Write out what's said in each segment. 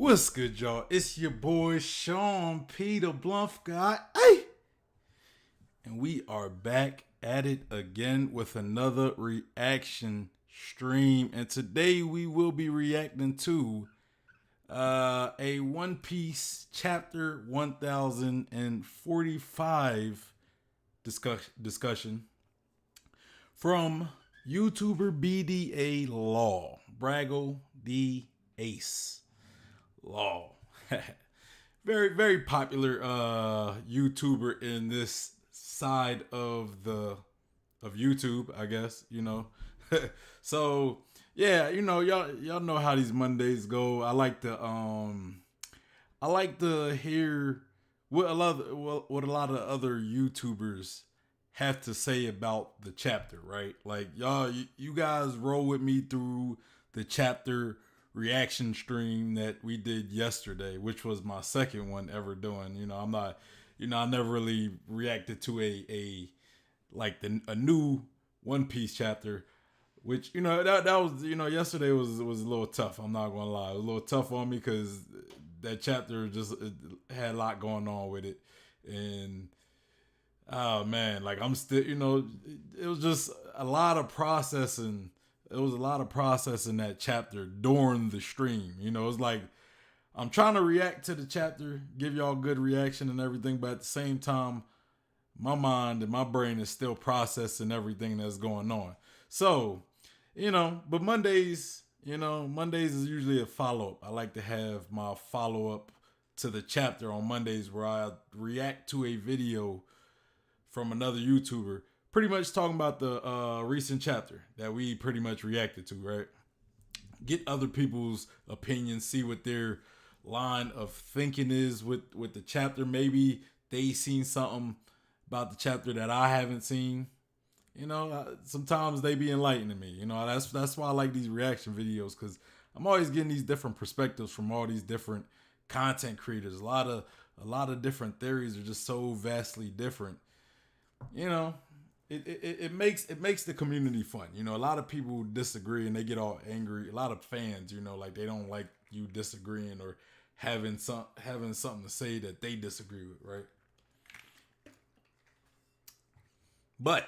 What's good, y'all? It's your boy Sean P, the Blunt Guy. Hey! And we are back at it again with another reaction stream. And today we will be reacting to a One Piece chapter 1045 discussion from YouTuber B.D.A. Law. Braggle the Ace. Law. Very popular YouTuber in this side of YouTube, I guess, So yeah, y'all know how these Mondays go. I like to hear what a lot of other YouTubers have to say about the chapter, right? Like you guys roll with me through the chapter reaction stream that we did yesterday, which was my second one ever doing. I never really reacted to a new One Piece chapter, which that was yesterday was a little tough. I'm not gonna lie, it was a little tough on me because that chapter it had a lot going on with it, and oh man, like I'm still it was just a lot of processing. It was a lot of processing that chapter during the stream. It's like I'm trying to react to the chapter, give y'all good reaction and everything, but at the same time, my mind and my brain is still processing everything that's going on. So, but Mondays is usually a follow-up. I like to have my follow-up to the chapter on Mondays where I react to a video from another YouTuber, pretty much talking about the recent chapter that we pretty much reacted to, right? Get other people's opinions, see what their line of thinking is with the chapter. Maybe they seen something about the chapter that I haven't seen. Sometimes they be enlightening me. That's why I like these reaction videos, because I'm always getting these different perspectives from all these different content creators. A lot of different theories are just so vastly different. It makes the community fun. A lot of people disagree and they get all angry. A lot of fans, like they don't like you disagreeing or having something to say that they disagree with, right? But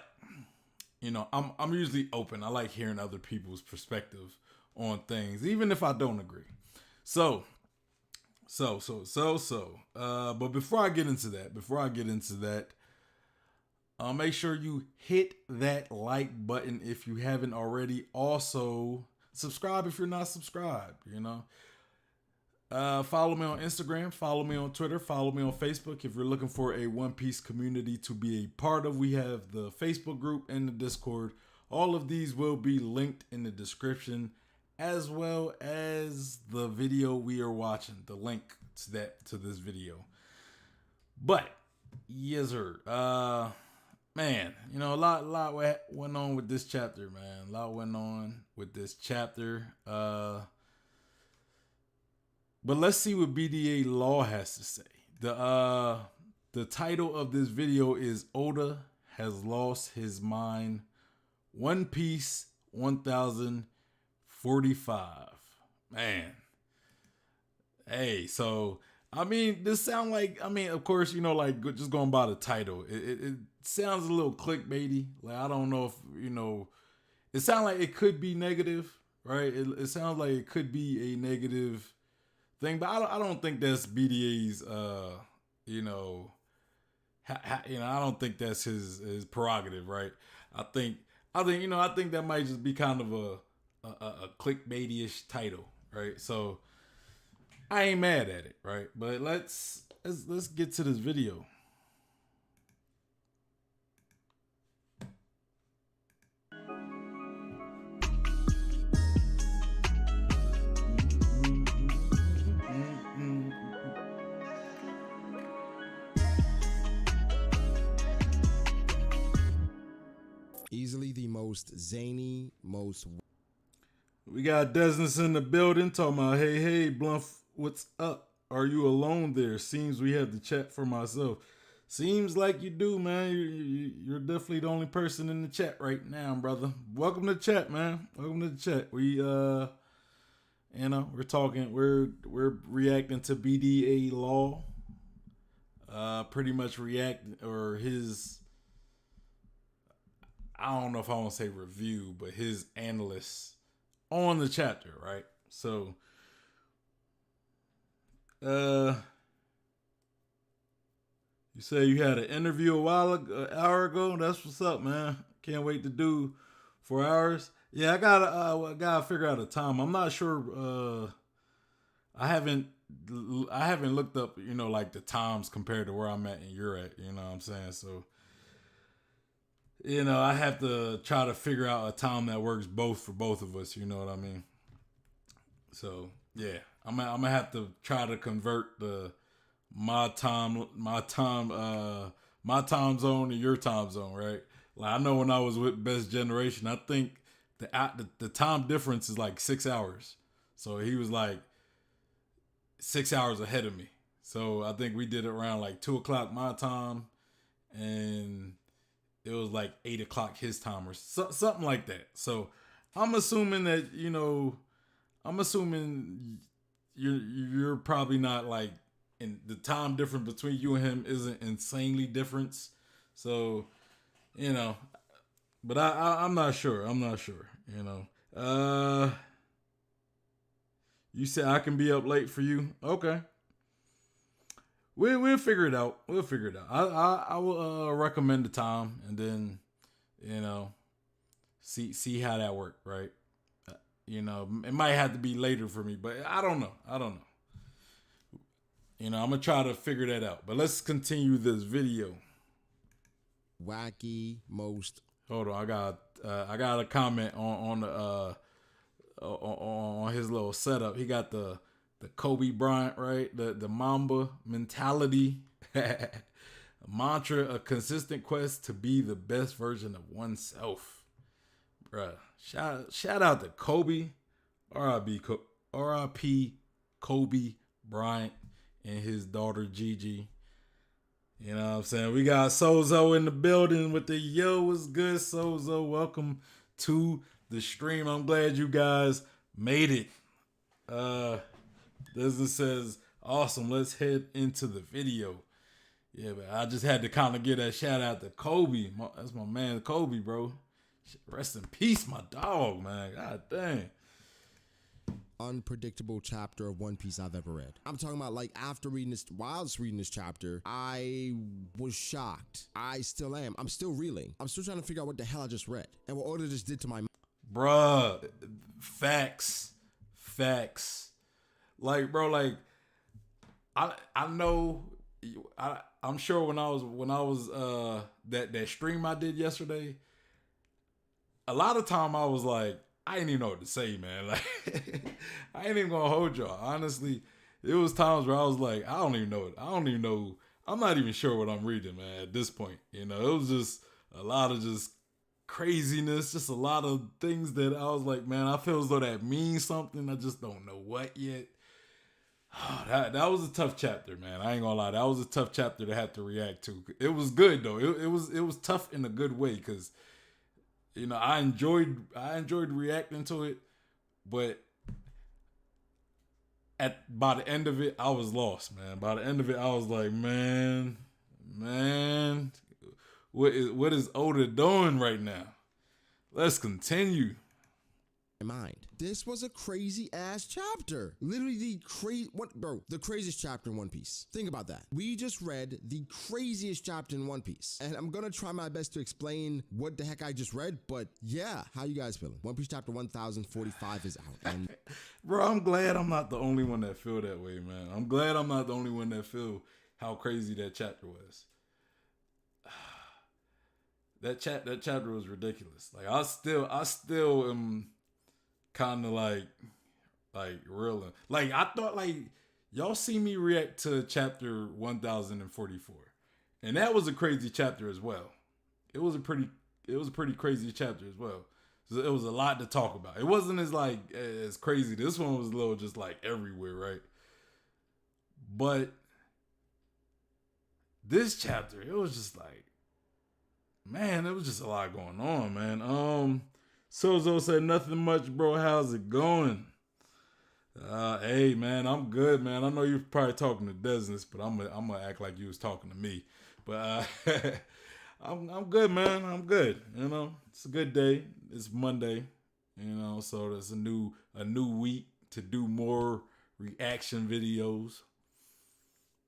I'm usually open. I like hearing other people's perspective on things, even if I don't agree. But before I get into that, make sure you hit that like button if you haven't already. Also, subscribe if you're not subscribed. Follow me on Instagram, follow me on Twitter, follow me on Facebook. If you're looking for a One Piece community to be a part of, we have the Facebook group and the Discord. All of these will be linked in the description, as well as the video we are watching, the link to this video. But yes, sir. Man, a lot went on with this chapter, man. A lot went on with this chapter. But let's see what B.D.A. Law has to say. The title of this video is Oda Has Lost His Mind. One Piece 1045. Man. Hey, so this sound like, of course, just going by the title, it sounds a little clickbaity. Like, I don't know if, it sounds like it could be negative, right? It sounds like it could be a negative thing, but I don't think that's BDA's, I don't think that's his prerogative, right? I think that might just be kind of a clickbaity-ish title, right? So I ain't mad at it, right? But let's get to this video. Easily the most zany, most... We got Desness in the building talking about, hey, Blunt, what's up? Are you alone there? Seems we have to chat for myself. Seems like you do, man. You're definitely the only person in the chat right now, brother. Welcome to the chat, man. Welcome to the chat. We You know, we're reacting to B.D.A. law. Pretty much react or his, I don't know if I want to say review, but his analysts on the chapter, right? So, uh, you say you had an interview an hour ago. That's what's up, man. Can't wait to do 4 hours. Yeah, I gotta figure out a time. I'm not sure. I haven't I haven't looked up, like the times compared to where I'm at and you're at. You know what I'm saying? So, I have to try to figure out a time that works both for both of us. You know what I mean? So yeah, I'm gonna have to try to convert my time zone to your time zone, right? Like I know when I was with Best Generation, I think the time difference is like 6 hours. So he was like 6 hours ahead of me. So I think we did it around like 2 o'clock my time, and it was like 8 o'clock his time or something like that. So I'm assuming that I'm assuming you're probably not like, and the time difference between you and him isn't insanely different. So, you know, but I'm not sure. I'm not sure. You said I can be up late for you. Okay, we'll figure it out. We'll figure it out. I will recommend the time, and then you know see how that work. Right. It might have to be later for me, but I don't know. I'm gonna try to figure that out. But let's continue this video. Wacky most. Hold on, I got a comment on the on his little setup. He got the Kobe Bryant, right? The Mamba mentality. Mantra, a consistent quest to be the best version of oneself. Bruh. Shout out to Kobe. R.I.P. Kobe Bryant and his daughter Gigi. You know what I'm saying? We got Sozo in the building with the yo, what's good, Sozo? Welcome to the stream. I'm glad you guys made it. This says, awesome. Let's head into the video. Yeah, but I just had to kind of give that shout out to Kobe. That's my man, Kobe, bro. Rest in peace, my dog, man. God dang. Unpredictable chapter of One Piece I've ever read. I'm talking about like after reading this, while I was reading this chapter, I was shocked. I still am. I'm still reeling. I'm still trying to figure out what the hell I just read and what Oda just did to my mind. Bruh, facts. Like, bro, like I know. I'm sure when I was that stream I did yesterday, a lot of time I was like, I ain't even know what to say, man. Like, I ain't even gonna hold y'all. Honestly, it was times where I was like, I don't even know. I'm not even sure what I'm reading, man, at this point. It was just a lot of just craziness, just a lot of things that I was like, man, I feel as though that means something. I just don't know what yet. That was a tough chapter, man. I ain't gonna lie. That was a tough chapter to have to react to. It was good though. It was tough in a good way because I enjoyed reacting to it, but by the end of it, I was lost, man. By the end of it, I was like, man, what is Oda doing right now? Let's continue. Mind. This was a crazy ass chapter. Literally the craziest chapter in One Piece. Think about that. We just read the craziest chapter in One Piece. And I'm gonna try my best to explain what the heck I just read, but yeah, how you guys feeling? One Piece chapter 1045 is out. And bro, I'm glad I'm not the only one that feel that way, man. I'm glad I'm not the only one that feel how crazy that chapter was. That chapter was ridiculous. Like I still am kind of like reeling. Like I thought, like y'all see me react to chapter 1044, and that was a crazy chapter as well. It was a pretty crazy chapter as well. So it was a lot to talk about. It wasn't as crazy. This one was a little just like everywhere, right? But this chapter, it was just like, man, it was just a lot going on, man. Sozo said nothing much, bro. How's it going? Hey man, I'm good, man. I know you're probably talking to Desness, but I'm gonna act like you was talking to me. But I'm good, man. I'm good. You know, it's a good day. It's Monday. You know, so there's a new week to do more reaction videos.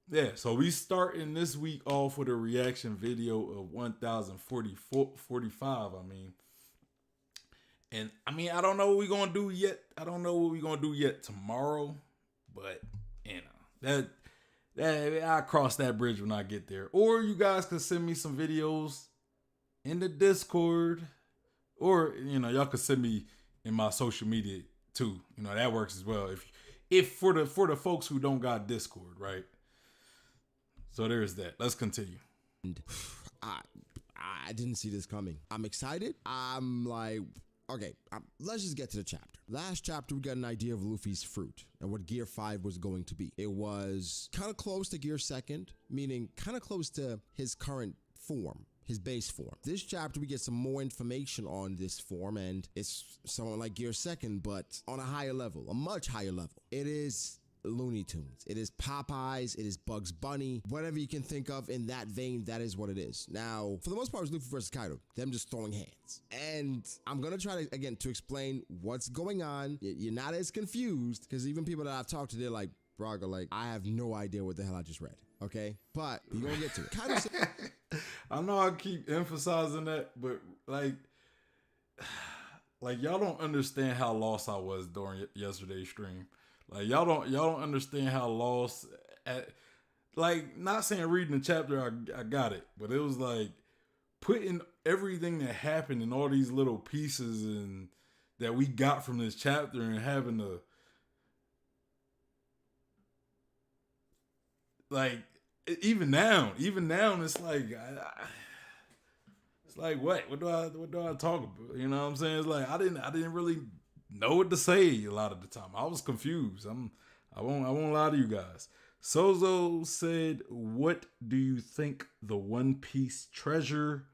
Yeah, so we starting this week off with a reaction video of 1044 I mean, and I mean, I don't know what we're gonna do yet. I don't know what we're gonna do yet tomorrow, but you know that I cross that bridge when I get there. Or you guys can send me some videos in the Discord, or y'all can send me in my social media too. You know that works as well. If for the folks who don't got Discord, right? So there's that. Let's continue. And I I didn't see this coming. I'm excited. I'm like, okay, let's just get to the chapter. Last chapter, we got an idea of Luffy's fruit and what Gear 5 was going to be. It was kind of close to Gear 2nd, meaning kind of close to his current form, his base form. This chapter, we get some more information on this form, and it's somewhat like Gear 2nd, but on a higher level, a much higher level. It is Looney Tunes. It is Popeyes. It is Bugs Bunny. Whatever you can think of in that vein, that is what it is. Now, for the most part, it's Luffy versus Kaido. Them just throwing hands. And I'm going to try to, again, to explain what's going on. You're not as confused, because even people that I've talked to, they're like, Braga, like, I have no idea what the hell I just read. Okay? But we're going to get to it. Kaido said, I know I keep emphasizing that, but like y'all don't understand how lost I was during yesterday's stream. Like y'all don't understand how lost at, like, not saying reading the chapter I got it, but it was like putting everything that happened in all these little pieces and that we got from this chapter and having to like even now it's like it's like what do I talk about? You know what I'm saying? It's like I didn't really know what to say a lot of the time. I was confused. I won't lie to you guys. Sozo said, "What do you think the One Piece treasure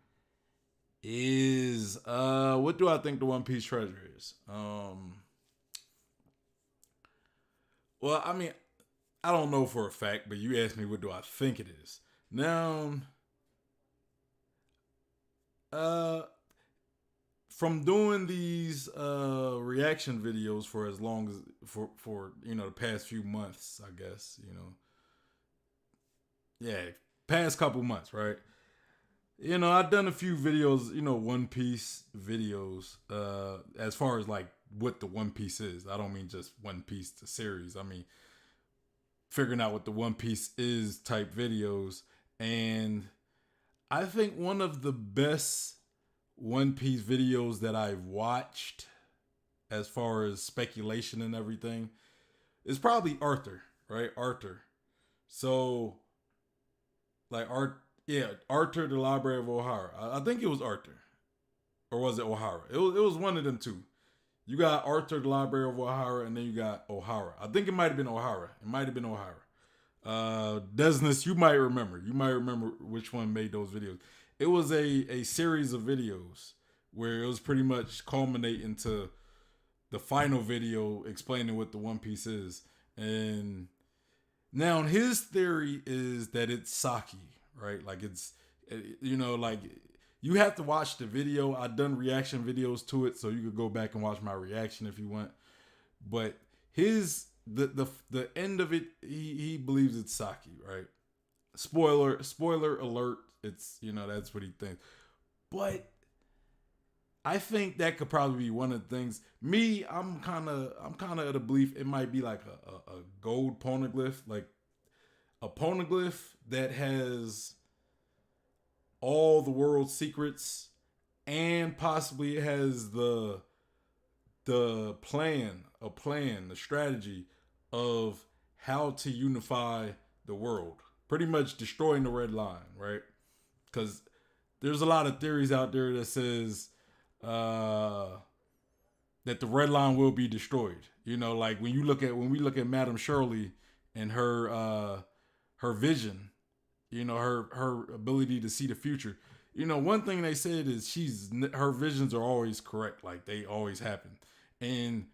is?" What do I think the One Piece treasure is? Well, I mean, I don't know for a fact, but you asked me what do I think it is. Now, uh, from doing these reaction videos for as long as for the past few months, I guess, yeah, past couple months, right? I've done a few videos, One Piece videos, as far as like what the One Piece is. I don't mean just One Piece the series. I mean figuring out what the One Piece is type videos. And I think one of the best One Piece videos that I've watched, as far as speculation and everything, is probably Arthur, right? Arthur. So, like yeah, Arthur, the Library of O'Hara. I think it was Arthur, or was it O'Hara? It was one of them two. You got Arthur, the Library of O'Hara, and then you got O'Hara. I think it might have been O'Hara. It might have been O'Hara. Desness, you might remember. You might remember which one made those videos. It was a series of videos where it was pretty much culminating to the final video explaining what the One Piece is. And now his theory is that it's Saki, right? Like it's, like you have to watch the video. I've done reaction videos to it, so you could go back and watch my reaction if you want. But the end of it, he believes it's Saki, right? Spoiler alert. It's that's what he thinks. But I think that could probably be one of the things. Me, I'm kind of of the belief it might be like a gold poneglyph, like a poneglyph that has all the world's secrets, and possibly it has the the strategy of how to unify the world, pretty much destroying the red line, right? Because there's a lot of theories out there that says that the red line will be destroyed. Like when we look at Madame Shirley and her vision, her ability to see the future. One thing they said is her visions are always correct, like they always happen. And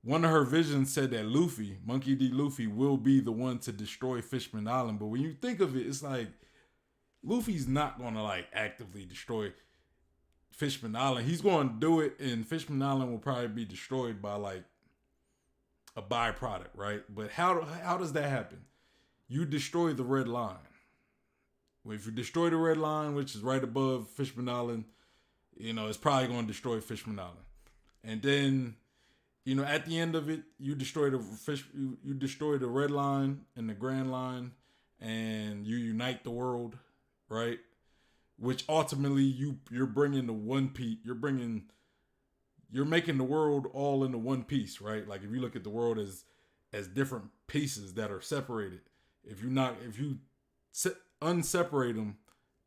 one of her visions said that Luffy, Monkey D. Luffy, will be the one to destroy Fishman Island. But when you think of it, it's like Luffy's not gonna like actively destroy Fishman Island. He's going to do it, and Fishman Island will probably be destroyed by like a byproduct, right? But how does that happen? You destroy the red line. Well, if you destroy the red line, which is right above Fishman Island, it's probably going to destroy Fishman Island. And then, at the end of it, you destroy you destroy the red line and the grand line, and you unite the world, right? Which ultimately you're bringing the one piece. You're making the world all into one piece, right? Like if you look at the world as different pieces that are separated, if you unseparate them,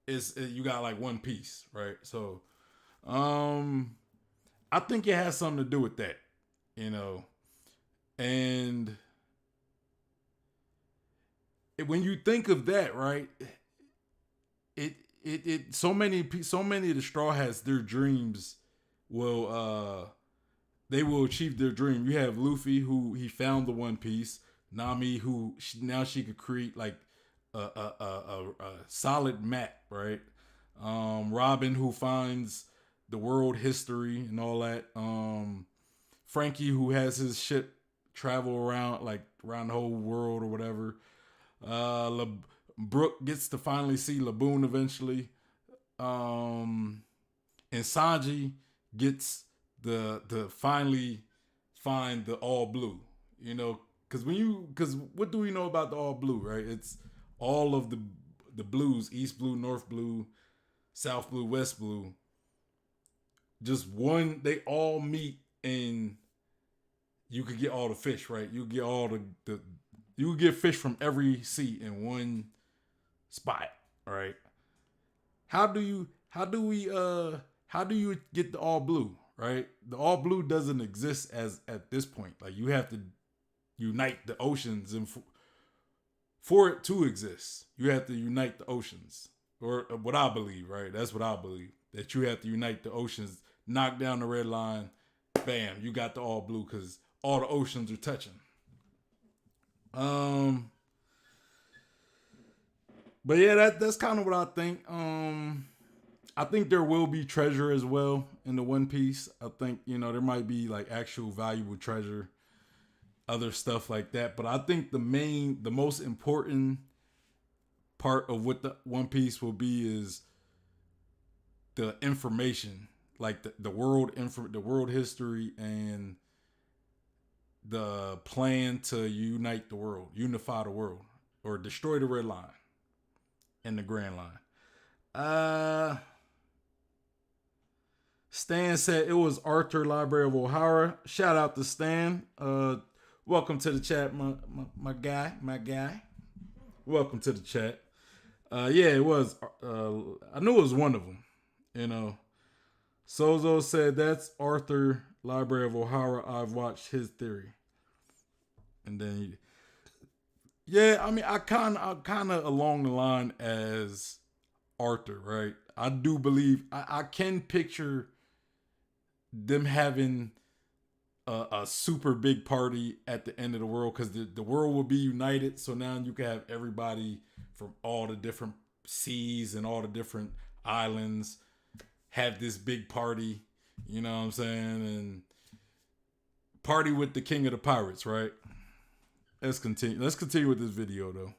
you got like one piece, right? So, I think it has something to do with that, and when you think of that, right, so many of the Straw Hats, their dreams they will achieve their dream. You have Luffy, who he found the One Piece. Nami, who now she could create like a solid map, right? Robin, who finds the world history and all that. Frankie, who has his ship travel around the whole world or whatever. Brooke gets to finally see Laboon eventually. And Sanji gets the finally find the all blue, because what do we know about the all blue, right? It's all of the blues: East Blue, North Blue, South Blue, West Blue. Just one, they all meet, and you could get all the fish, right? You get all you get fish from every sea in one spot, right? How do you get the all blue, right? The all blue doesn't exist at this point. Like you have to unite the oceans, and for it to exist, you have to unite the oceans, or what I believe, right? That's what I believe, that you have to unite the oceans, knock down the red line, bam, you got the all blue because all the oceans are touching. But yeah, that's kind of what I think. I think there will be treasure as well in the One Piece. I think, there might be like actual valuable treasure, other stuff like that. But I think the most important part of what the One Piece will be is the information, like the world history, and the plan to unite the world, unify the world, or destroy the red line and the grand line. Stan said it was Arthur, Library of O'Hara. Shout out to Stan. Welcome to the chat, my guy. Welcome to the chat. Yeah, it was. I knew it was one of them. Sozo said that's Arthur, Library of O'Hara. I've watched his theory, and then yeah, I mean, I kind of along the line as Arthur, right? I do believe I can picture them having a super big party at the end of the world, because the world will be united. So now you can have everybody from all the different seas and all the different islands have this big party. You know what I'm saying? And party with the king of the pirates, right? Let's continue with this video though.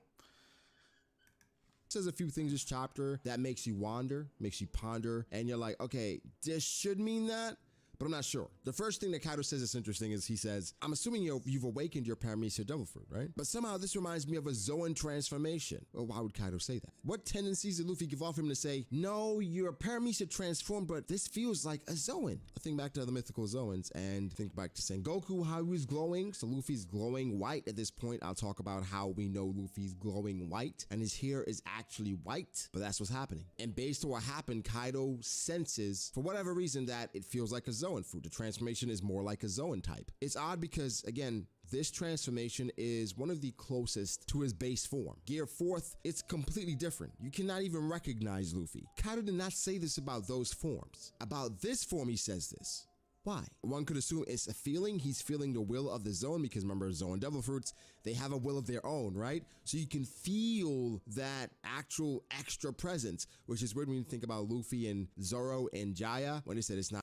Says a few things this chapter that makes you wonder, makes you ponder, and you're like, okay, this should mean that, but I'm not sure. The first thing that Kaido says is interesting is he says, I'm assuming you've awakened your paramecia devil fruit, right? But somehow this reminds me of a Zoan transformation. Well, why would Kaido say that? What tendencies did Luffy give off him to say, no, your paramecia transformed, but this feels like a Zoan? I think back to the mythical Zoans and think back to Sengoku, how he was glowing. So Luffy's glowing white at this point. I'll talk about how we know Luffy's glowing white and his hair is actually white, but that's what's happening. And based on what happened, Kaido senses, for whatever reason, that it feels like a Zoan fruit. The transformation is more like a Zoan type. It's odd because, again, this transformation is one of the closest to his base form. Gear 4th, it's completely different. You cannot even recognize Luffy. Kaido did not say this about those forms. About this form, he says this. Why? One could assume it's a feeling. He's feeling the will of the Zoan because remember, Zoan devil fruits, they have a will of their own, right? So you can feel that actual extra presence, which is weird when you think about Luffy and Zoro and Jaya when they said it's not.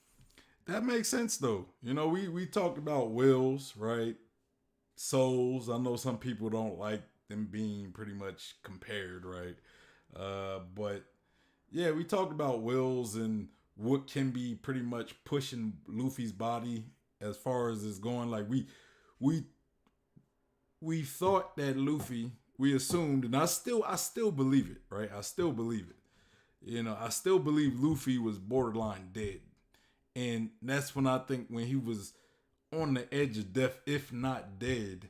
That makes sense though. We talked about wills, right? Souls. I know some people don't like them being pretty much compared, right? But yeah, we talked about wills and what can be pretty much pushing Luffy's body as far as it's going. Like we thought that Luffy, we assumed, and I still believe it, right? I still believe it. I still believe Luffy was borderline dead. And that's when I think when he was on the edge of death, if not dead,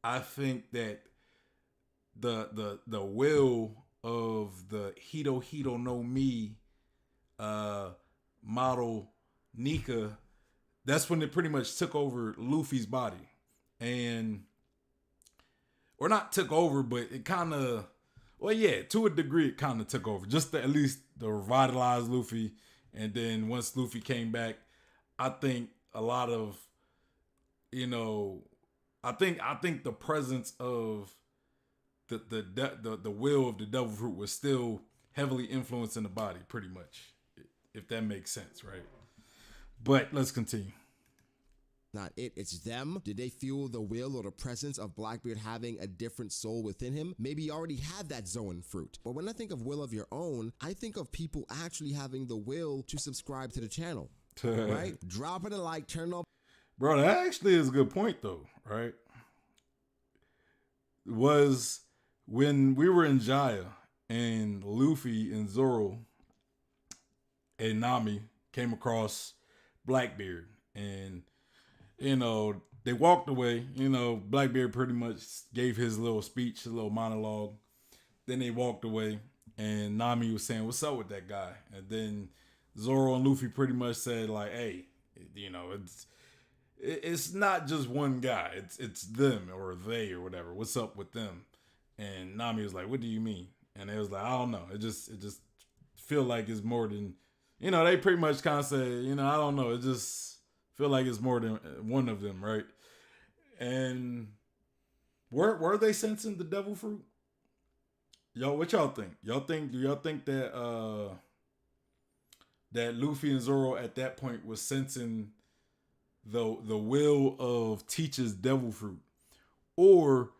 I think that the will of the Hito no Mi model Nika, that's when it pretty much took over Luffy's body. And or not took over, but it kind of, well, yeah, to a degree it kind of took over. Just to at least to revitalize Luffy. And then once Luffy came back, I think a lot of, I think the presence of the will of the devil fruit was still heavily influencing the body, pretty much, if that makes sense, right? But let's continue. Not it, it's them. Did they feel the will or the presence of Blackbeard having a different soul within him? Maybe he already had that Zoan fruit. But when I think of will of your own, I think of people actually having the will to subscribe to the channel, right? Drop it a like, turn on. Bro, that actually is a good point though, right? Was when we were in Jaya and Luffy and Zoro and Nami came across Blackbeard and they walked away. Blackbeard pretty much gave his little speech, his little monologue. Then they walked away, and Nami was saying, "What's up with that guy?" And then Zoro and Luffy pretty much said, like, "Hey, it's not just one guy. It's them or they or whatever. What's up with them?" And Nami was like, "What do you mean?" And it was like, "I don't know. It just feel like it's more than." They pretty much kind of say, "I don't know. It just feel like it's more than one of them, right?" And were they sensing the devil fruit? Yo, what y'all think? Do y'all think that that Luffy and Zoro at that point was sensing the will of Teach's devil fruit? Or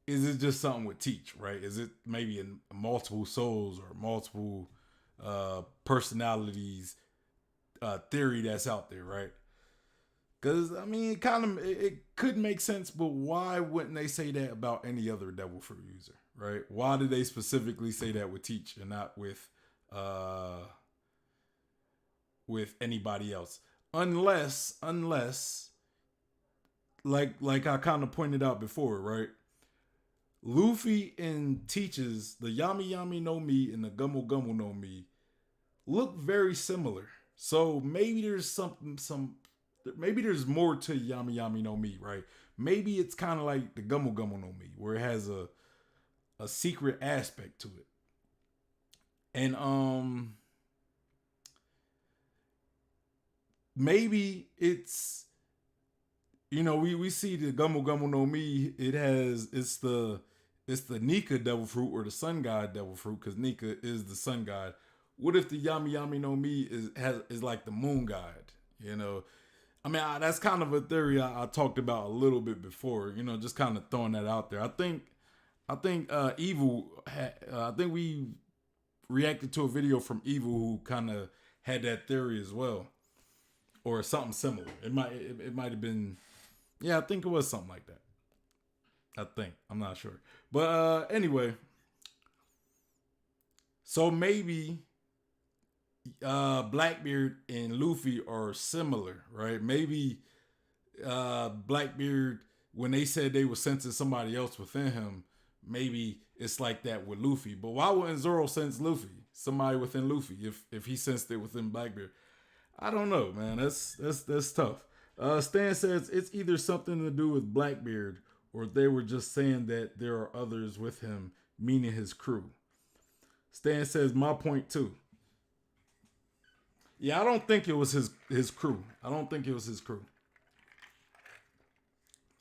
is it just something with Teach, right? Is it maybe in multiple souls or multiple personalities theory that's out there, right? Because, it could make sense, but why wouldn't they say that about any other devil fruit user, right? Why did they specifically say that with Teach and not with anybody else? Unless, like I kind of pointed out before, right? Luffy and Teach's, the Yami Yami no Mi and the Gumu Gumu no Mi look very similar. So maybe there's maybe there's more to Yami Yami no Mi, right? Maybe it's kind of like the Gumu Gumu no Mi, where it has a secret aspect to it. And maybe it's, we see the Gumu Gumu no Mi, it's the Nika devil fruit or the sun god devil fruit, because Nika is the sun god. What if the Yami Yami no Mi is like the moon god? That's kind of a theory I talked about a little bit before. Just kind of throwing that out there. I think Evil. I think we reacted to a video from Evil who kind of had that theory as well, or something similar. It might have been. Yeah, I think it was something like that. I'm not sure, but anyway. So maybe Blackbeard and Luffy are similar, right? Maybe Blackbeard, when they said they were sensing somebody else within him, maybe it's like that with Luffy. But why wouldn't Zoro sense Luffy, somebody within Luffy, if he sensed it within Blackbeard? I don't know, man. That's tough. Stan says it's either something to do with Blackbeard or they were just saying that there are others with him, meaning his crew. Stan says my point too. Yeah, I don't think it was his crew. I don't think it was his crew.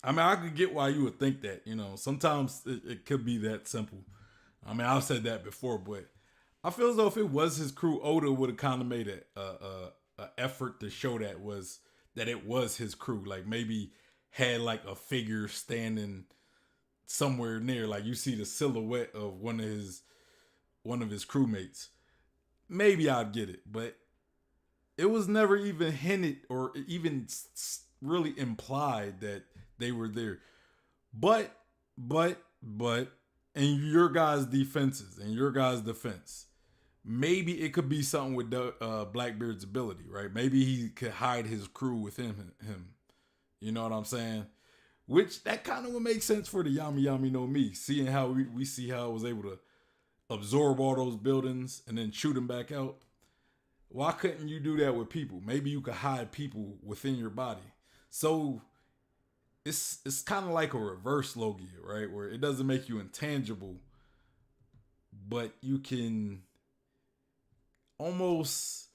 I mean, I could get why you would think that. Sometimes it could be that simple. I mean, I've said that before, but I feel as though if it was his crew, Oda would have kind of made a effort to show that it was his crew. Like maybe had like a figure standing somewhere near, like you see the silhouette of one of his crewmates. Maybe I'd get it, but it was never even hinted or even really implied that they were there. But, but, in your guys' defenses, in your guys' defense, maybe it could be something with Blackbeard's ability, right? Maybe he could hide his crew within him. You know what I'm saying? Which that kind of would make sense for the Yami Yami no Mi, seeing how we see how it was able to absorb all those buildings and then shoot them back out. Why couldn't you do that with people? Maybe you could hide people within your body. So it's kind of like a reverse Logia, right? Where it doesn't make you intangible, but you can almost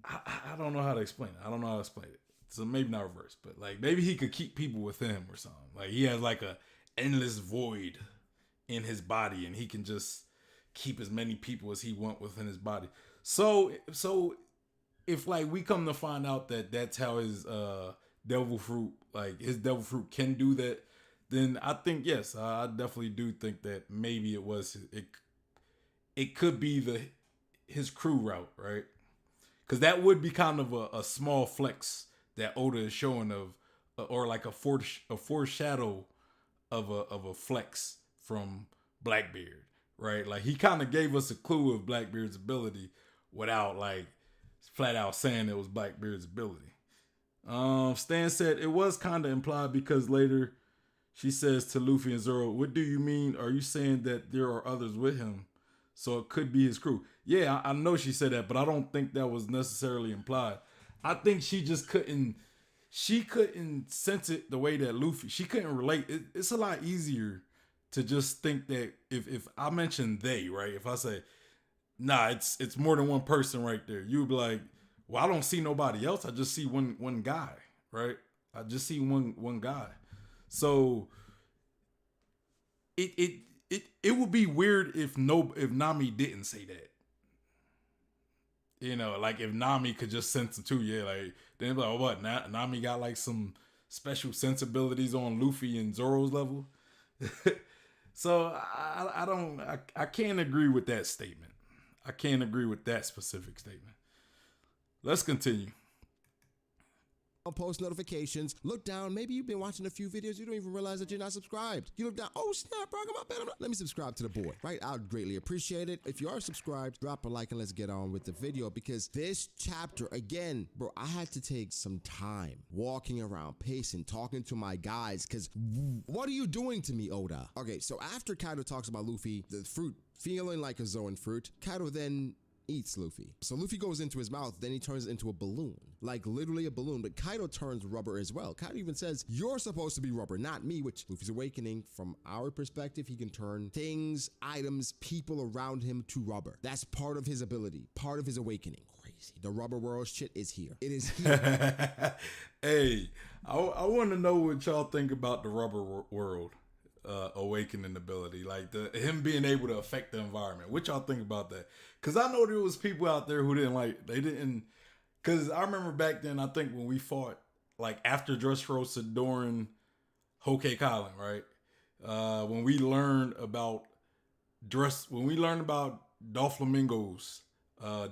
I don't know how to explain it. I don't know how to explain it. So maybe not reverse, but like maybe he could keep people within him or something. Like he has like a endless void in his body, and he can just keep as many people as he want within his body. So if like we come to find out that that's how his devil fruit, like his devil fruit can do that, then I think yes, I definitely do think that maybe it could be his crew route, right? Because that would be kind of a small flex that Oda is showing of, or like a foreshadow of a flex from Blackbeard, right? Like he kind of gave us a clue of Blackbeard's ability without like flat out saying it was Blackbeard's ability. Stan said it was kind of implied because later she says to Luffy and Zoro, "What do you mean? Are you saying that there are others with him? So it could be his crew." Yeah, I know she said that, but I don't think that was necessarily implied. I think she just couldn't. She couldn't sense it the way that Luffy. She couldn't relate. It's a lot easier to just think that if I mention they, right? If I say, nah, it's more than one person right there, you'd be like, well, I don't see nobody else. I just see one guy, right? I just see one guy. So it it it would be weird if Nami didn't say that. Like if Nami could just sense it too, yeah. Like then like, oh, what? Nami got like some special sensibilities on Luffy and Zoro's level. So I don't I can't agree with that statement. I can't agree with that specific statement. Let's continue. Post notifications. Look down. Maybe you've been watching a few videos. You don't even realize that you're not subscribed. You look down. Oh snap, bro! Let me subscribe to the boy. Right? I'd greatly appreciate it. If you are subscribed, drop a like and let's get on with the video because this chapter again, bro. I had to take some time walking around, pacing, talking to my guys. Cause what are you doing to me, Oda? Okay, so after Kaido talks about Luffy, the fruit feeling like a Zoan fruit, Kaido then eats Luffy. So Luffy goes into his mouth, then he turns it into a balloon. Like literally a balloon, but Kaido turns rubber as well. Kaido even says, you're supposed to be rubber, not me, which Luffy's awakening. From our perspective, he can turn things, items, people around him to rubber. That's part of his ability, part of his awakening. Crazy. The rubber world shit is here. It is here. Hey, I want to know what y'all think about the rubber world. Awakening ability, like him being able to affect the environment. What y'all think about that? Because I know there was people out there who didn't. Because I remember back then, I think when we fought, like after Dressrosa during Whole Cake Island, right? When we learned about Doflamingo's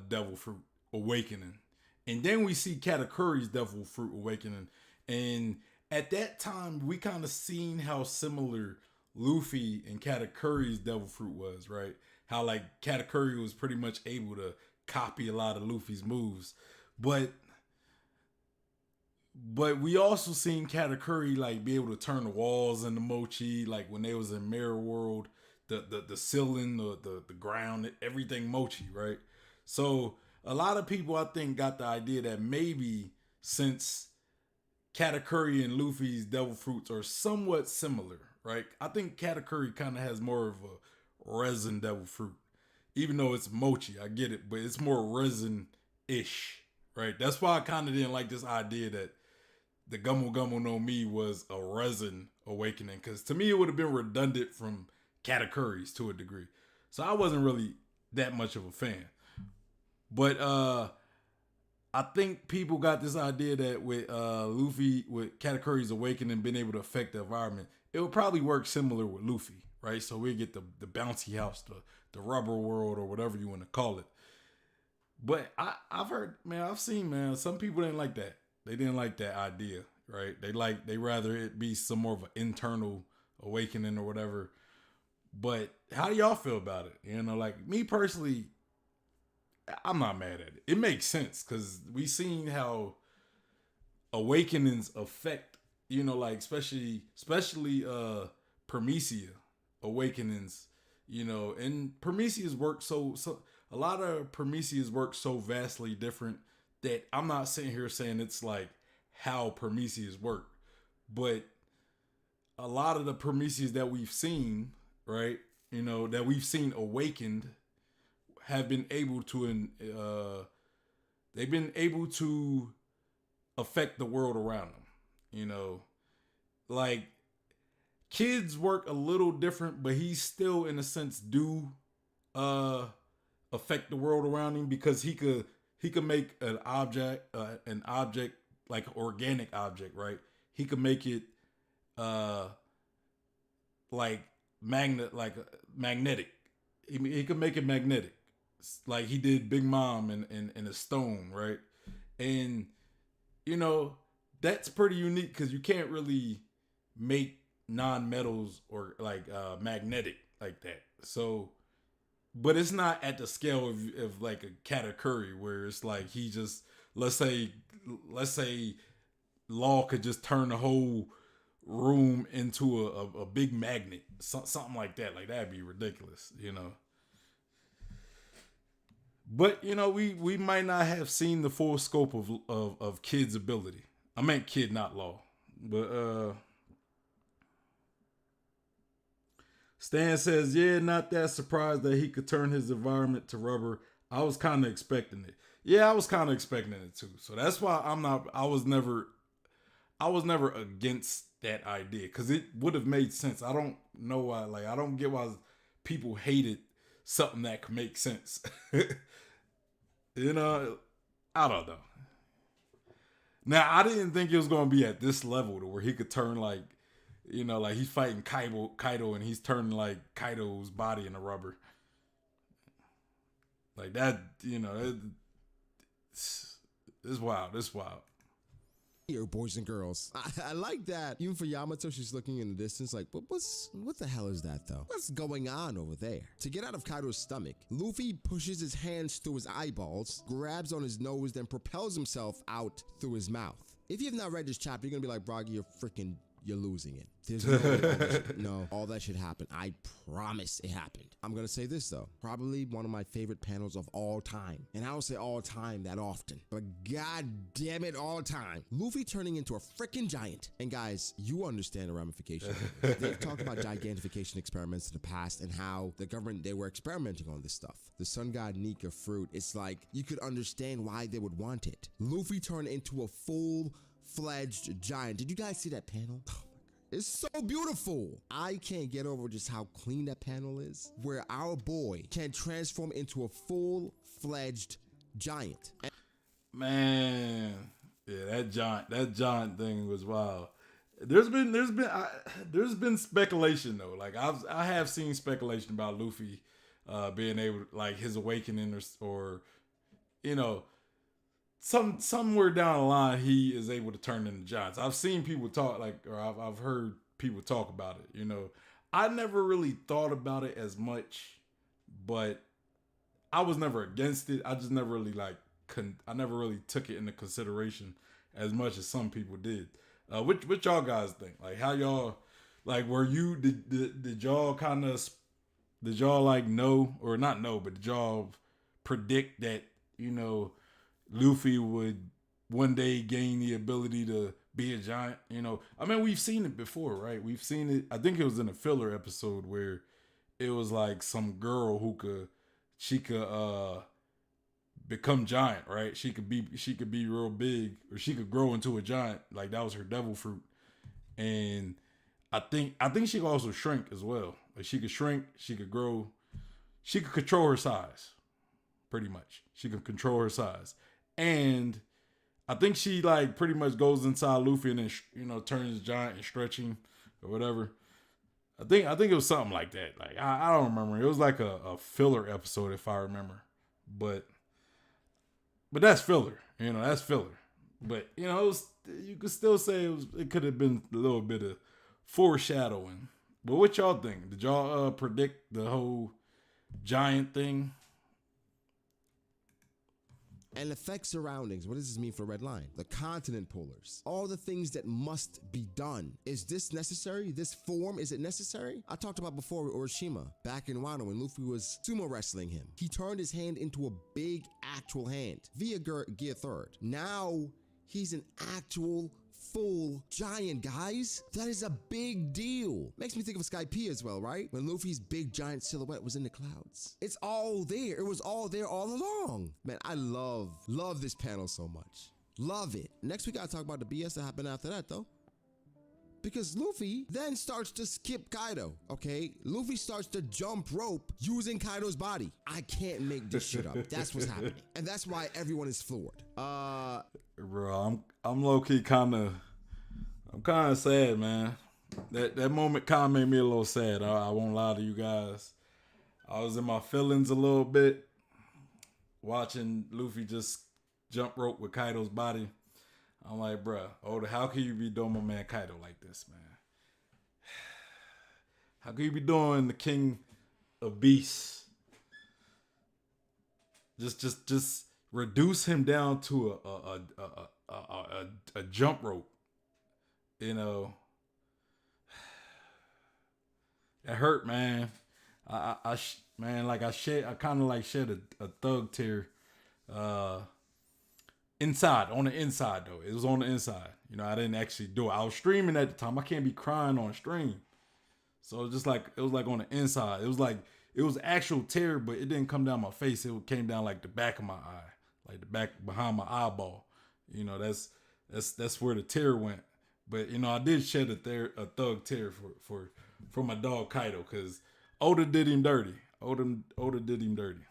devil fruit awakening, and then we see Katakuri's devil fruit awakening, and at that time, we kind of seen how similar Luffy and Katakuri's devil fruit was, right? How like Katakuri was pretty much able to copy a lot of Luffy's moves, but we also seen Katakuri like be able to turn the walls into mochi, like when they was in Mirror World, the ceiling, the ground, everything mochi, right? So a lot of people I think got the idea that maybe since Katakuri and Luffy's devil fruits are somewhat similar, right? I think Katakuri kind of has more of a resin devil fruit, even though it's mochi. I get it, but it's more resin ish, right? That's why I kind of didn't like this idea that the Gummo Gummo no Mi was a resin awakening, because to me it would have been redundant from Katakuris to a degree. So I wasn't really that much of a fan. But I think people got this idea that with Luffy, with Katakuri's awakening being able to affect the environment, it would probably work similar with Luffy, right? So we get the bouncy house, the rubber world, or whatever you want to call it. But I've heard, man, I've seen, man, some people didn't like that. They didn't like that idea, right? They rather it be some more of an internal awakening or whatever. But how do y'all feel about it? You know, like me personally, I'm not mad at it. It makes sense because we seen how awakenings affect, you know, like especially Promethea awakenings, you know, and Promethea's work so a lot of Promethea's work so vastly different that I'm not sitting here saying it's like how Prometheus work, but a lot of the Prometheus that we've seen, right, you know, that we've seen awakened have been able to they've been able to affect the world around them, you know, like kids work a little different, but he's still in a sense do uh affect the world around him because he could make an object like an organic object, right? He could make it uh like magnetic. He could make it magnetic, like he did Big Mom in a stone, right? And you know that's pretty unique because you can't really make non-metals or like magnetic like that. So, but it's not at the scale of like a Katakuri where it's like he just let's say Law could just turn the whole room into a big magnet, something like that. Like that'd be ridiculous, you know. But you know, we might not have seen the full scope of Kid's ability. I meant Kid, not Law. But Stan says, yeah, not that surprised that he could turn his environment to rubber. I was kind of expecting it. Yeah, I was kind of expecting it too. So that's why I was never against that idea because it would have made sense. I don't know why, like, I don't get why people hated something that could make sense. You know, I don't know. Now, I didn't think it was going to be at this level to where he could turn like, you know, like he's fighting Kaido and he's turning like Kaido's body into rubber. Like that, you know, it's wild. It's wild. Here, boys and girls. I like that. Even for Yamato, she's looking in the distance like, but what the hell is that though? What's going on over there? To get out of Kaido's stomach, Luffy pushes his hands through his eyeballs, grabs on his nose, then propels himself out through his mouth. If you have not read this chapter, you're gonna be like, Broggy, you're losing it. There's no way all that should happen. I promise it happened. I'm gonna say this though, probably one of my favorite panels of all time. And I don't say all time that often, but god damn it, all time. Luffy turning into a freaking giant. And guys, you understand the ramifications. They've talked about gigantification experiments in the past and how the government, they were experimenting on this stuff. The sun god Nika fruit, it's like you could understand why they would want it. Luffy turned into a full-fledged giant. Did you guys see that panel? It's so beautiful. I can't get over just how clean that panel is, where our boy can transform into a full-fledged giant. Man, yeah, that giant thing was wild. There's been speculation though. Like I have seen speculation about Luffy being able to, like his awakening or you know, somewhere down the line he is able to turn into giants. I've seen people talk like, or I've heard people talk about it. You know, I never really thought about it as much, but I was never against it. I just never really I never really took it into consideration as much as some people did. What y'all guys think? Like how y'all like were you did y'all kind of did y'all like know or not know, but did y'all predict that you know Luffy would one day gain the ability to be a giant? You know, I mean, we've seen it before, right? We've seen it. I think it was in a filler episode where it was like some girl who she could become giant, right? She could be real big, or she could grow into a giant. Like that was her devil fruit. And I think she could also shrink as well. Like she could shrink, she could grow, she could control her size. Pretty much, she could control her size, and I think she like pretty much goes inside Luffy and then turns giant and stretching or whatever. I think it was something like that. Like I don't remember. It was like a filler episode if I remember, but that's filler. That's filler. But you could still say it could have been a little bit of foreshadowing. But what y'all think? Did y'all predict the whole giant thing? And affect surroundings. What does this mean for Red Line? The continent pullers. All the things that must be done. Is this necessary? This form, is it necessary? I talked about before Orochima back in Wano when Luffy was sumo wrestling him. He turned his hand into a big actual hand via Gear 3rd. Now he's an actual full giant, guys. That is a big deal. Makes me think of Skypiea as well, right? When Luffy's big giant silhouette was in the clouds. It's all there. It was all there all along. Man, I love this panel so much. Love it. Next we gotta talk about the BS that happened after that though. Because Luffy then starts to skip Kaido, okay? Luffy starts to jump rope using Kaido's body. I can't make this shit up. That's what's happening. And that's why everyone is floored. Bro, I'm low key I'm kind of sad, man. That moment kind of made me a little sad. I won't lie to you guys. I was in my feelings a little bit watching Luffy just jump rope with Kaido's body. I'm like, bruh, Oda, how can you be doing my man Kaido like this, man? How can you be doing the king of beasts? Just reduce him down to a jump rope. It hurt, man. I kind of like shed a thug tear. On the inside though. It was on the inside. I didn't actually do it. I was streaming at the time. I can't be crying on stream. So it was like on the inside. It was actual tear, but it didn't come down my face. It came down like the back of my eye, like the back behind my eyeball. That's where the tear went. But I did shed a thug tear for my dog Kaido, because Oda did him dirty. Oda did him dirty.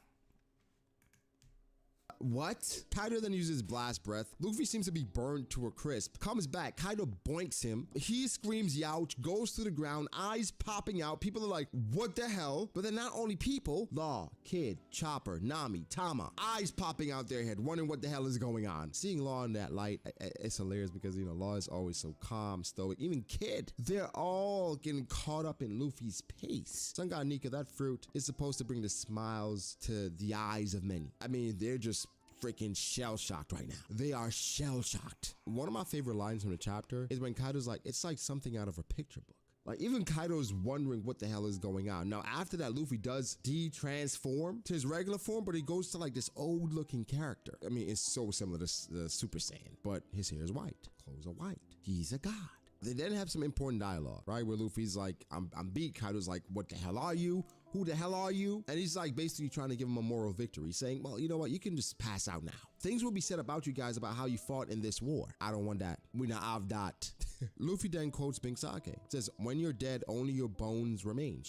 What? Kaido then uses blast breath. Luffy seems to be burned to a crisp. Comes back. Kaido boinks him. He screams youch, goes to the ground, eyes popping out. People are like, what the hell? But then not only people, Law, Kid, Chopper, Nami, Tama, eyes popping out their head, wondering what the hell is going on. Seeing Law in that light, it's hilarious because, Law is always so calm, stoic. Even Kid, they're all getting caught up in Luffy's pace. Sun God Nika, that fruit is supposed to bring the smiles to the eyes of many. I mean, they're just freaking shell-shocked right now. They are shell-shocked. One of my favorite lines from the chapter is when Kaido's like, it's like something out of a picture book. Like, even Kaido's wondering what the hell is going on. Now, after that, Luffy does de-transform to his regular form, but he goes to like this old-looking character. I mean, it's so similar to the Super Saiyan, but his hair is white, clothes are white. He's a god. They then have some important dialogue, right? Where Luffy's like, I'm beat. Kaido's like, what the hell are you? Who the hell are you? And he's like basically trying to give him a moral victory, saying, well, you know what? You can just pass out now. Things will be said about you guys about how you fought in this war. I don't want that. We not have that. Luffy then quotes Bing Sake. Says, when you're dead, only your bones remain.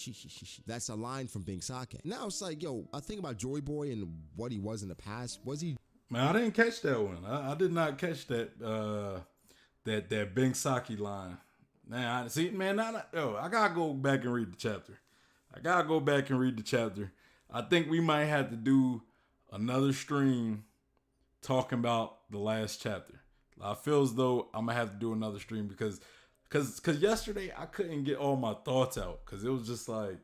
That's a line from Bing Sake. Now it's like, yo, I think about Joy Boy and what he was in the past. Was he? Man, I didn't catch that one. I did not catch that that Bing Sake line. Man, I gotta go back and read the chapter. I think we might have to do another stream talking about the last chapter. I feel as though I'm gonna have to do another stream because yesterday I couldn't get all my thoughts out because it was just like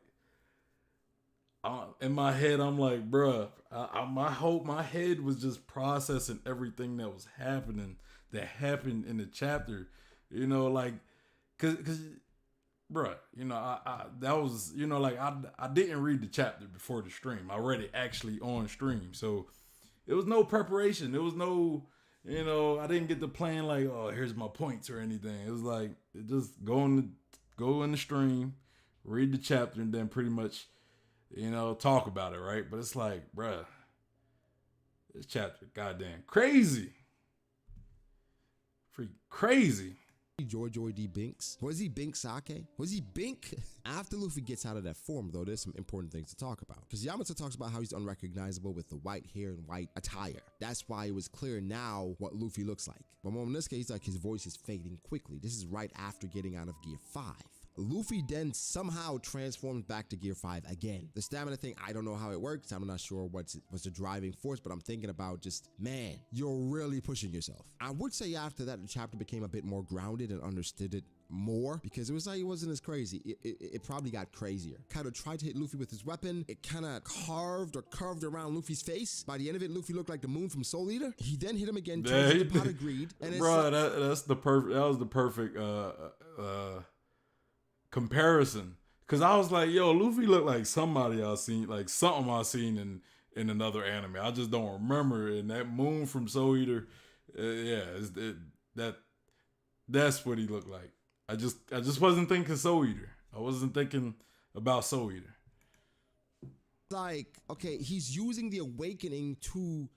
in my head I'm like, bruh, my head was just processing everything that was happening that happened in the chapter, like cause bruh, that was, I didn't read the chapter before the stream. I read it actually on stream. So it was no preparation. It was no, I didn't get to plan like, oh, here's my points or anything. It was like, just go in the stream, read the chapter, and then pretty much, talk about it, right? But it's like, bruh, This chapter, goddamn crazy. Freak crazy. George D. Binks? Was he Bink Sake? Was he Bink? After Luffy gets out of that form, though, there's some important things to talk about. Because Yamato talks about how he's unrecognizable with the white hair and white attire. That's why it was clear now what Luffy looks like. But in this case, like his voice is fading quickly. This is right after getting out of Gear 5. Luffy then somehow transforms back to Gear 5 again. The stamina thing, I don't know how it works. I'm not sure what's the driving force, but I'm thinking about just, man, you're really pushing yourself. I would say after that, the chapter became a bit more grounded and understood it more because it was like it wasn't as crazy. It probably got crazier. Kaido tried to hit Luffy with his weapon. It kind of curved around Luffy's face. By the end of it, Luffy looked like the moon from Soul Eater. He then hit him again, turns into pot of greed. And bro, that was the perfect comparison, because I was like, yo, Luffy looked like somebody I seen, like something I seen in another anime. I just don't remember it. And that moon from Soul Eater, that's what he looked like. I just wasn't thinking Soul Eater. I wasn't thinking about Soul Eater. Like, okay, he's using the awakening to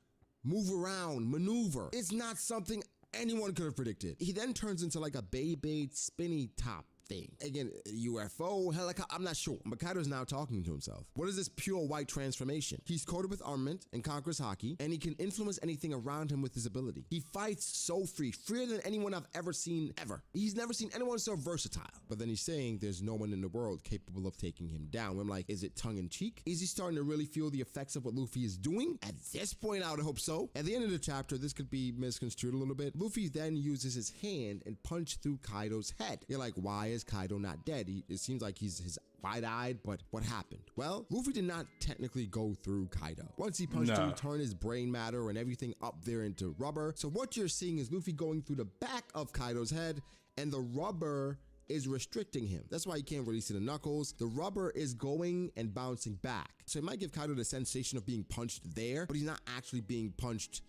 move around, maneuver. It's not something anyone could have predicted. He then turns into like a Beyblade spinny top thing. Again, UFO, helicopter, I'm not sure. But Kaido's now talking to himself. What is this pure white transformation? He's coated with armament and conquers haki, and he can influence anything around him with his ability. He fights so free, freer than anyone I've ever seen, ever. He's never seen anyone so versatile. But then he's saying there's no one in the world capable of taking him down. I'm like, is it tongue in cheek? Is he starting to really feel the effects of what Luffy is doing? At this point, I would hope so. At the end of the chapter, this could be misconstrued a little bit. Luffy then uses his hand and punch through Kaido's head. You're like, why is Kaido not dead? It seems like he's wide-eyed, but what happened? Well, Luffy did not technically go through Kaido. Once he punched him, turned his brain matter and everything up there into rubber. So what you're seeing is Luffy going through the back of Kaido's head, and the rubber is restricting him. That's why he can't release the knuckles. The rubber is going and bouncing back. So it might give Kaido the sensation of being punched there, but he's not actually being punched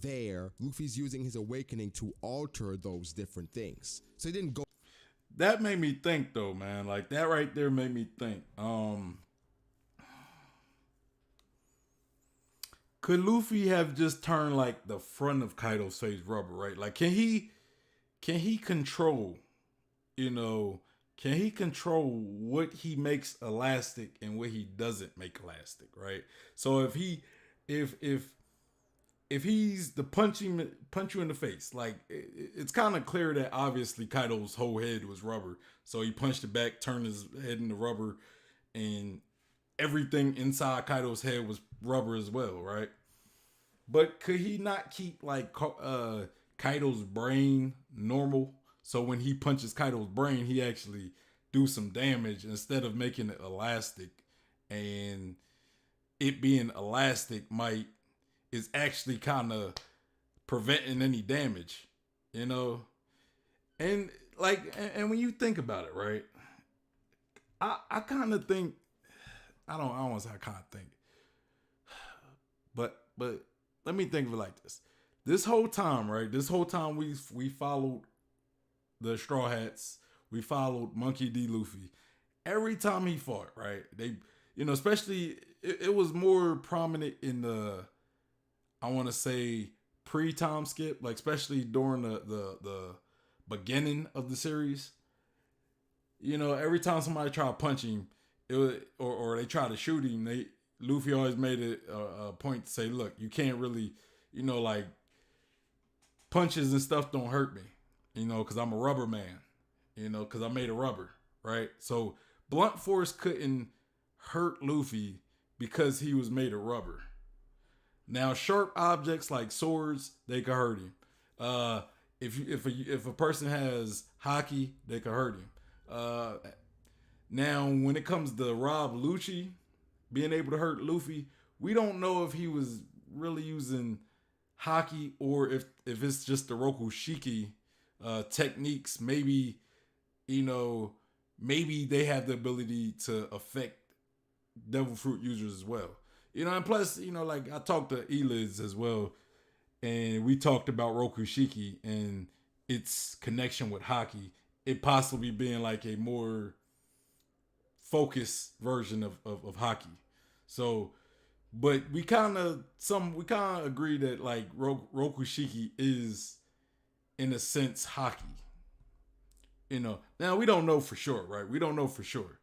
there. Luffy's using his awakening to alter those different things. So he didn't go. That made me think though, man. Like that right there made me think. Could Luffy have just turned like the front of Kaido's face rubber, right? Like can he control, can he control what he makes elastic and what he doesn't make elastic, right? So if he's the punch you in the face, like it's kind of clear that obviously Kaido's whole head was rubber. So he punched it back, turned his head into rubber, and everything inside Kaido's head was rubber as well, right? But could he not keep like Kaido's brain normal? So when he punches Kaido's brain, he actually do some damage instead of making it elastic, and it being elastic is actually kind of preventing any damage, and like, and when you think about it, right, I kind of think, I don't want to say I kind of think, but let me think of it like this. This whole time we followed the Straw Hats, we followed Monkey D. Luffy. Every time he fought, right, they, especially it was more prominent in the, I want to say, pre-time skip, like especially during the beginning of the series. Every time somebody tried to punch him, it was, or they tried to shoot him, Luffy always made it a point to say, look, you can't really, like punches and stuff don't hurt me, because I'm a rubber man, because I made of rubber, right? So blunt force couldn't hurt Luffy because he was made of rubber. Now, sharp objects like swords, they could hurt him. If a person has haki, they could hurt him. Now, when it comes to Rob Lucci being able to hurt Luffy, we don't know if he was really using haki or if it's just the Rokushiki techniques. Maybe, maybe they have the ability to affect Devil Fruit users as well. And plus, like I talked to Eliz as well, and we talked about Rokushiki and its connection with haki. It possibly being like a more focused version of haki. So, But we kind of agree that like Rokushiki is in a sense hockey. Now we don't know for sure, right? We don't know for sure.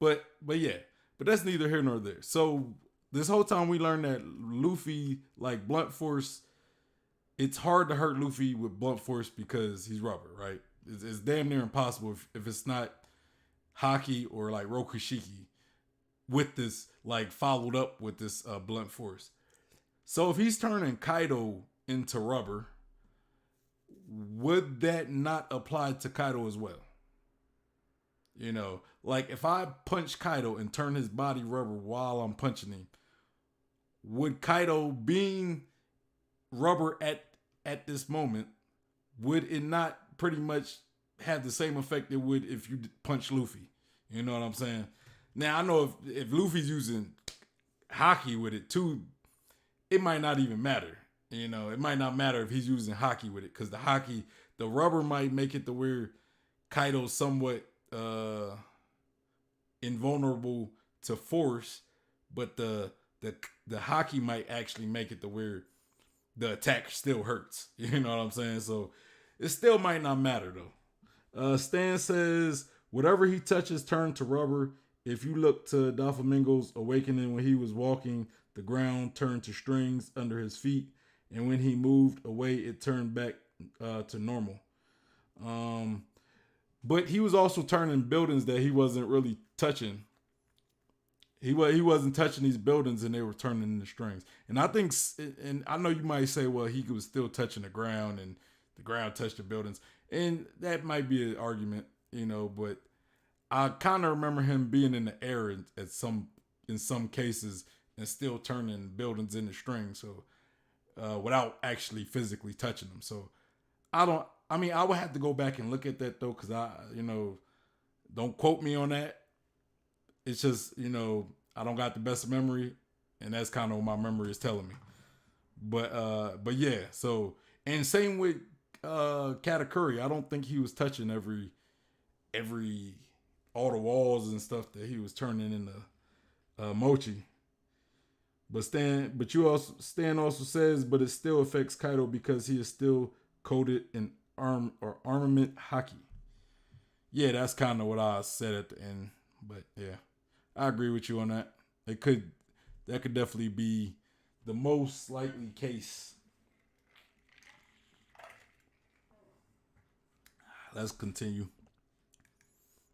But yeah, but that's neither here nor there. So this whole time we learned that Luffy like blunt force. It's hard to hurt Luffy with blunt force because he's rubber, right? It's damn near impossible if it's not hockey or like Rokushiki with this like followed up with this blunt force. So if he's turning Kaido into rubber, would that not apply to Kaido as well? Like if I punch Kaido and turn his body rubber while I'm punching him, would Kaido being rubber at this moment, would it not pretty much have the same effect it would if you punch Luffy? You know what I'm saying? Now I know if Luffy's using hockey with it too, it might not even matter. It might not matter if he's using hockey with it because the rubber might make it to where Kaido's somewhat invulnerable to force, but the hockey might actually make it to where the attack still hurts. You know what I'm saying? So it still might not matter though. Stan says whatever he touches turned to rubber. If you look to Doflamingo's awakening when he was walking, the ground turned to strings under his feet, and when he moved away, it turned back to normal. But he was also turning buildings that he wasn't really touching. He wasn't touching these buildings, and they were turning into strings. And I think, and I know you might say, well, he was still touching the ground, and the ground touched the buildings, and that might be an argument, But I kind of remember him being in the air in some cases and still turning buildings into strings. So without actually physically touching them. So I don't. I mean, I would have to go back and look at that though, because don't quote me on that. It's just I don't got the best memory, and that's kind of what my memory is telling me. But yeah. So and same with Katakuri. I don't think he was touching every all the walls and stuff that he was turning into mochi. But Stan also says, but it still affects Kaido because he is still coated in armament hockey. Yeah, that's kind of what I said at the end. But yeah, I agree with you on that. That could definitely be the most likely case. Let's continue.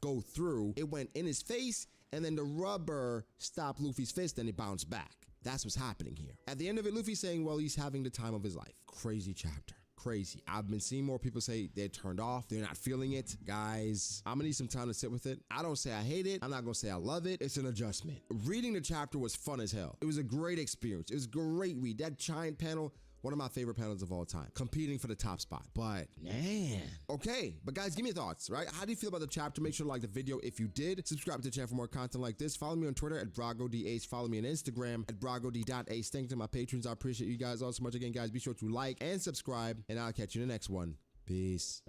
Go through, it went in his face, and then the rubber stopped Luffy's fist, and it bounced back. That's what's happening here. At the end of it, Luffy's saying, well, he's having the time of his life. Crazy chapter. Crazy. I've been seeing more people say they're turned off. They're not feeling it. Guys, I'm gonna need some time to sit with it. I don't say I hate it. I'm not gonna say I love it. It's an adjustment. Reading the chapter was fun as hell. It was a great experience. It was a great read. That giant panel, one of my favorite panels of all time, competing for the top spot. But man, okay. But guys, give me your thoughts, right? How do you feel about the chapter? Make sure to like the video if you did. Subscribe to the channel for more content like this. Follow me on Twitter at BragoDAce. Follow me on Instagram at BragoD.Ace. Thank you to my patrons. I appreciate you guys all so much. Again, guys, be sure to like and subscribe, and I'll catch you in the next one. Peace.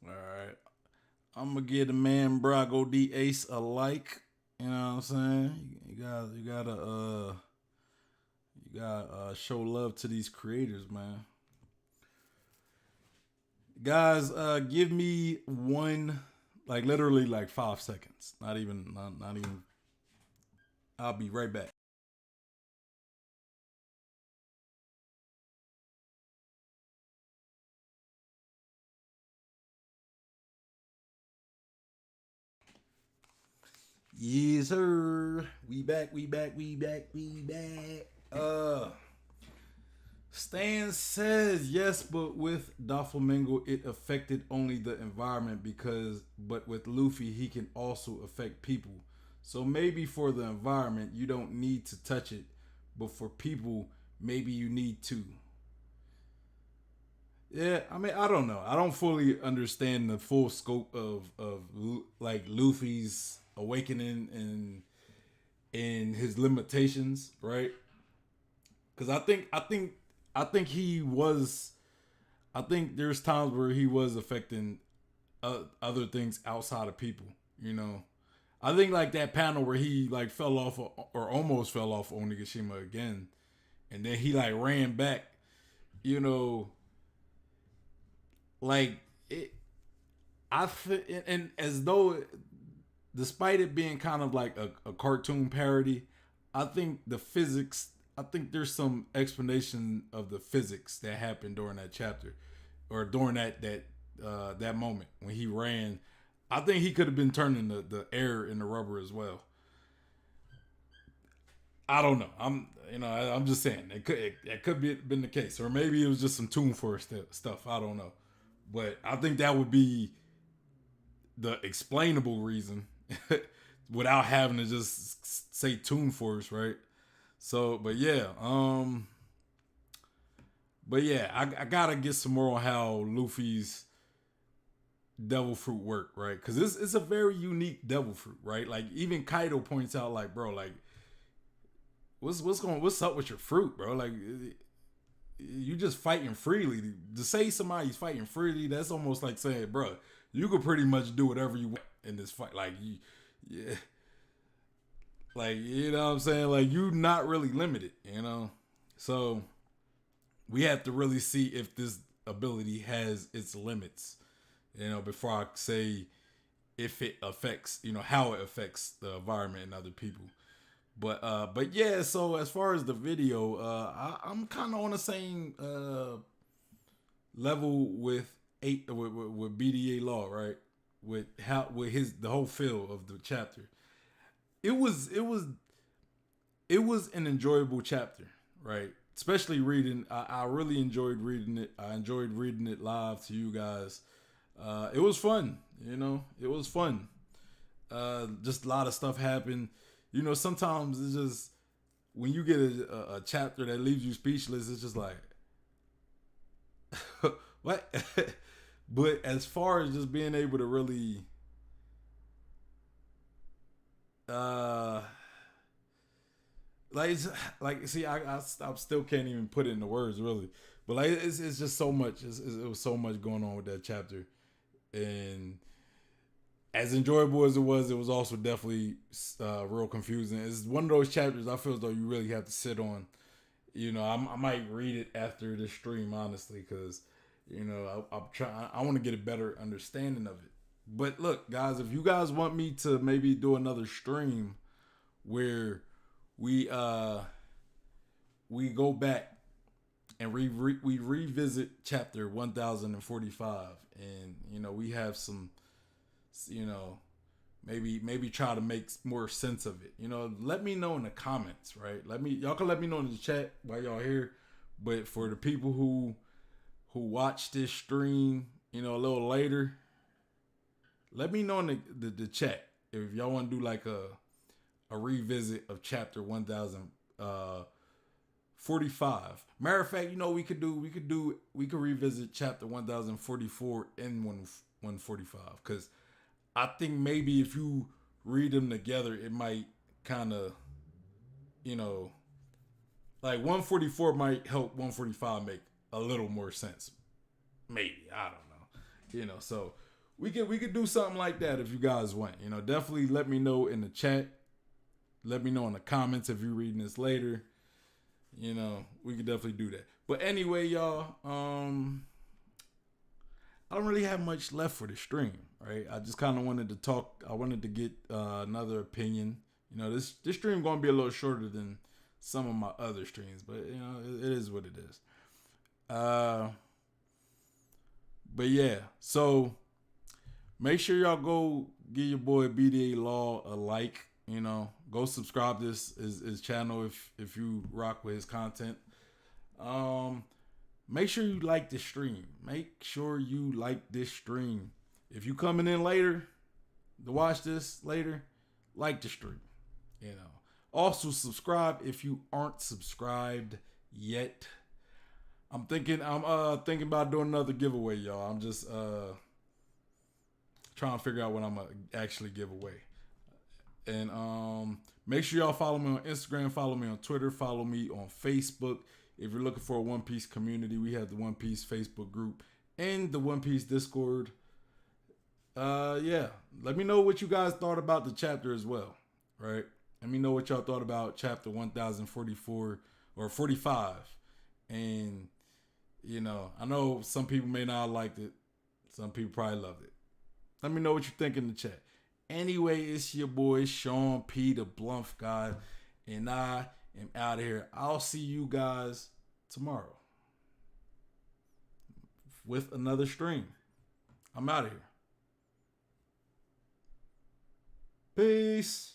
All right, I'm gonna give the man BragoDAce a like. You know what I'm saying? You gotta show love to these creators, man. Guys, give me one, like literally like 5 seconds. Not even. I'll be right back. Yes, sir. We back. Stan says yes, but with Doflamingo, it affected only the environment but with Luffy, he can also affect people. So maybe for the environment, you don't need to touch it, but for people, maybe you need to. Yeah, I mean, I don't know. I don't fully understand the full scope of like Luffy's awakening and his limitations, right? Because I think he was. I think there's times where he was affecting other things outside of people. I think like that panel where he like fell off or almost fell off Onigashima again, and then he like ran back. You know, like it. And as though, despite it being kind of like a cartoon parody, I think the physics. I think there's some explanation of the physics that happened during that chapter, or during that moment when he ran. I think he could have been turning the air in the rubber as well. I don't know. I'm just saying it could be been the case, or maybe it was just some Toon Force stuff. I don't know, but I think that would be the explainable reason without having to just say Toon Force, right? So, but yeah, I gotta get some more on how Luffy's devil fruit work, right? Because it's a very unique devil fruit, right? Like even Kaido points out, like, bro, like what's up with your fruit, bro? Like you just fighting freely. To say somebody's fighting freely, that's almost like saying, bro, you could pretty much do whatever you want in this fight. Like yeah, like you know what I'm saying? Like you not really limited, you know. So we have to really see if this ability has its limits, you know, before I say if it affects, you know, how it affects the environment and other people. But yeah, so as far as the video, I'm kind of on the same level with with B.D.A. Law, right? With the whole feel of the chapter. It was an enjoyable chapter, right? Especially reading. I really enjoyed reading it. I enjoyed reading it live to you guys. It was fun, you know. It was fun. Just a lot of stuff happened. You know, sometimes it's just when you get a chapter that leaves you speechless. It's just like, what? But as far as just being able to really, uh, like, see, I still can't even put it into words really. But like, it's just so much. It was so much going on with that chapter, and as enjoyable as it was also definitely real confusing. It's one of those chapters I feel as though you really have to sit on. You know, I might read it after the stream, honestly, because you know I'm trying. I want to get a better understanding of it. But look, guys, if you guys want me to maybe do another stream where we we go back and we revisit chapter 1045, and you know we have some, you know, maybe try to make more sense of it. You know, let me know in the comments, right? Y'all can let me know in the chat while y'all here. But for the people who watch this stream, you know, a little later, let me know in the chat if y'all want to do like a revisit of chapter 1045. Matter of fact, you know, we could revisit chapter 1044 and 145, because I think maybe if you read them together, it might kind of, you know, like 144 might help 145 make a little more sense. Maybe, I don't know. You know, so we could do something like that if you guys want. You know, definitely let me know in the chat. Let me know in the comments if you're reading this later. You know, we could definitely do that. But anyway, y'all, I don't really have much left for the stream, right? I just kind of wanted to talk. I wanted to get another opinion. You know, this stream going to be a little shorter than some of my other streams, but you know, it is what it is. But yeah, so make sure y'all go give your boy B.D.A. Law a like. You know, go subscribe to his channel if you rock with his content. Make sure you like the stream. Make sure you like this stream. If you coming in later to watch this later, like the stream. You know. Also subscribe if you aren't subscribed yet. I'm thinking about doing another giveaway, y'all. I'm just trying to figure out what I'm gonna actually give away. And make sure y'all follow me on Instagram, follow me on Twitter, follow me on Facebook. If you're looking for a One Piece community, we have the One Piece Facebook group and the One Piece Discord. Yeah. Let me know what you guys thought about the chapter as well. Right? Let me know what y'all thought about chapter 1044 or 45. And I know some people may not have liked it. Some people probably loved it. Let me know what you think in the chat. Anyway, it's your boy Sean P, the Blunt guy, and I am out of here. I'll see you guys tomorrow with another stream. I'm out of here. Peace.